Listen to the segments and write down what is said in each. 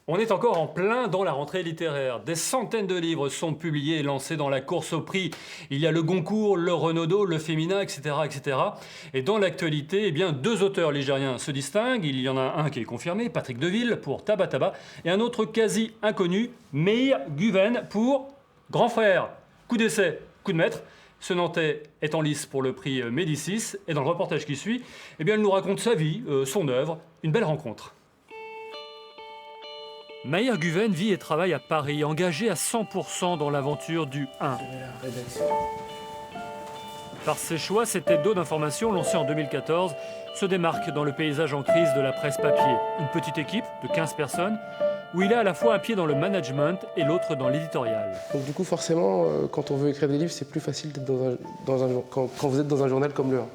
On est encore en plein dans la rentrée littéraire. Des centaines de livres sont publiés et lancés dans la course au prix. Il y a le Goncourt, le Renaudot, le Féminin, etc., etc. Et dans l'actualité, eh bien, deux auteurs ligériens se distinguent. Il y en a un qui est confirmé, Patrick Deville, pour Taba Taba, et un autre quasi inconnu, Meir Guven, pour Grand Frère. Coup d'essai, coup de maître. Ce Nantais est en lice pour le prix Médicis. Et dans le reportage qui suit, eh bien, il nous raconte sa vie, son œuvre, une belle rencontre. Meir Guven vit et travaille à Paris, engagé à 100% dans l'aventure du 1. Par ses choix, cet hebdo d'information lancé en 2014 se démarque dans le paysage en crise de la presse papier. Une petite équipe de 15 personnes où il a à la fois un pied dans le management et l'autre dans l'éditorial. Donc du coup, forcément, quand on veut écrire des livres, c'est plus facile d'être quand vous êtes dans un journal comme le 1.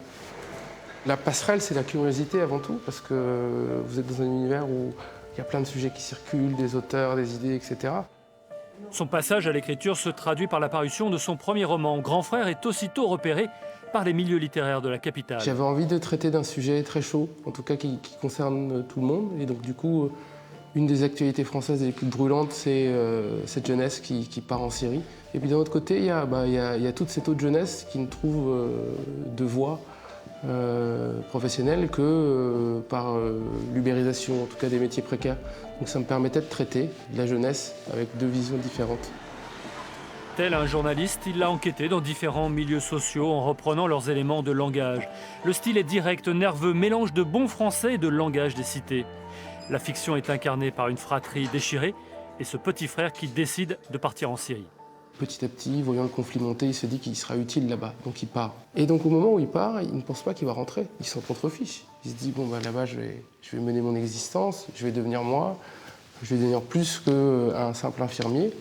La passerelle, c'est la curiosité avant tout, parce que vous êtes dans un univers où il y a plein de sujets qui circulent, des auteurs, des idées, etc. Son passage à l'écriture se traduit par la parution de son premier roman. Grand Frère est aussitôt repéré par les milieux littéraires de la capitale. J'avais envie de traiter d'un sujet très chaud, en tout cas qui concerne tout le monde. Et donc du coup, une des actualités françaises les plus brûlantes, c'est cette jeunesse qui part en Syrie. Et puis d'un autre côté, il y a toute cette autre jeunesse qui ne trouve de voie professionnelle que par l'ubérisation, en tout cas des métiers précaires. Donc ça me permettait de traiter de la jeunesse avec deux visions différentes. Tel un journaliste, il a enquêté dans différents milieux sociaux en reprenant leurs éléments de langage. Le style est direct, nerveux, mélange de bon français et de langage des cités. La fiction est incarnée par une fratrie déchirée et ce petit frère qui décide de partir en Syrie. Petit à petit, voyant le conflit monter, il se dit qu'il sera utile là-bas, donc il part. Et donc au moment où il part, il ne pense pas qu'il va rentrer, il s'en contrefiche. Il se dit, bon bah là-bas, je vais mener mon existence, je vais devenir moi, je vais devenir plus qu'un simple infirmier.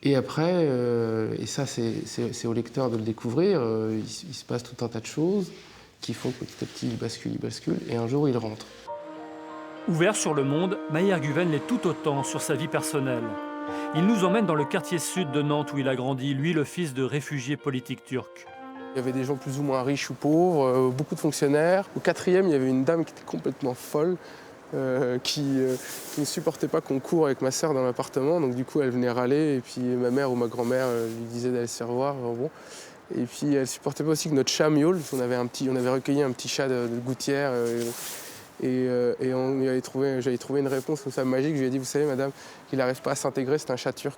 Et après, et ça c'est au lecteur de le découvrir, il se passe tout un tas de choses qui font que petit à petit il bascule, et un jour il rentre. Ouvert sur le monde, Meir Guven l'est tout autant sur sa vie personnelle. Il nous emmène dans le quartier sud de Nantes où il a grandi, lui le fils de réfugiés politiques turcs. Il y avait des gens plus ou moins riches ou pauvres, beaucoup de fonctionnaires. Au 4e, il y avait une dame qui était complètement folle, qui ne supportait pas qu'on court avec ma sœur dans l'appartement. Donc du coup, elle venait râler et puis ma mère ou ma grand-mère lui disait d'aller se faire voir. Bon. Et puis elle supportait pas aussi que notre chat miaule. On avait recueilli un petit chat de gouttière. J'avais trouvé une réponse comme ça magique. Je lui ai dit, vous savez, madame, qu'il n'arrive pas à s'intégrer, c'est un chat turc.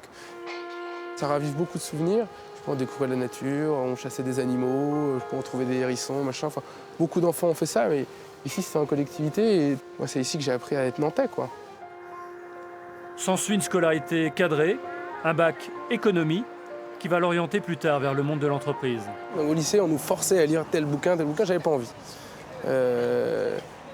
Ça ravive beaucoup de souvenirs. On découvrait la nature, on chassait des animaux, on trouvait des hérissons, machin. Enfin, beaucoup d'enfants ont fait ça, mais ici, c'était en collectivité. Et moi, c'est ici que j'ai appris à être nantais, quoi. S'ensuit une scolarité cadrée, un bac économie, qui va l'orienter plus tard vers le monde de l'entreprise. Au lycée, on nous forçait à lire tel bouquin, j'avais pas envie.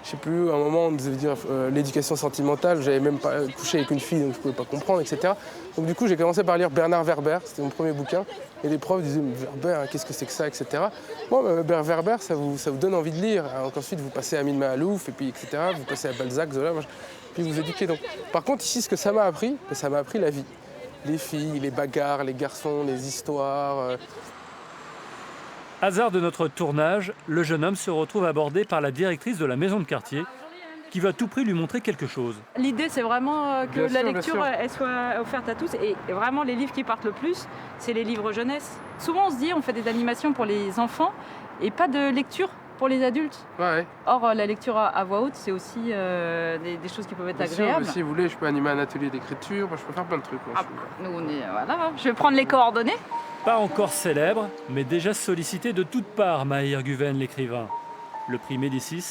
Je sais plus, à un moment, on nous devait dire l'éducation sentimentale, j'avais même pas couché avec une fille, donc je pouvais pas comprendre, etc. Donc du coup, j'ai commencé par lire Bernard Werber, c'était mon premier bouquin, et les profs disaient Werber, qu'est-ce que c'est que ça, etc. Bon, Werber, ça vous donne envie de lire. Donc ensuite, vous passez à Amin Mahalouf, et puis etc. Vous passez à Balzac, Zola, puis vous éduquez. Donc, par contre, ici, ce que ça m'a appris la vie. Les filles, les bagarres, les garçons, les histoires. Hasard de notre tournage, le jeune homme se retrouve abordé par la directrice de la maison de quartier qui veut à tout prix lui montrer quelque chose. L'idée, c'est vraiment que Bien la sûr, lecture elle soit offerte à tous. Et vraiment, les livres qui partent le plus, c'est les livres jeunesse. Souvent, on se dit, on fait des animations pour les enfants et pas de lecture pour les adultes. Ouais. Or, la lecture à voix haute, c'est aussi des choses qui peuvent être Bien sûr, agréables. si vous voulez, je peux animer un atelier d'écriture, je peux faire plein de trucs. Moi, Nous, on est, voilà, je vais prendre les coordonnées. Pas encore célèbre, mais déjà sollicité de toutes parts, Meir Guven, l'écrivain. Le prix Médicis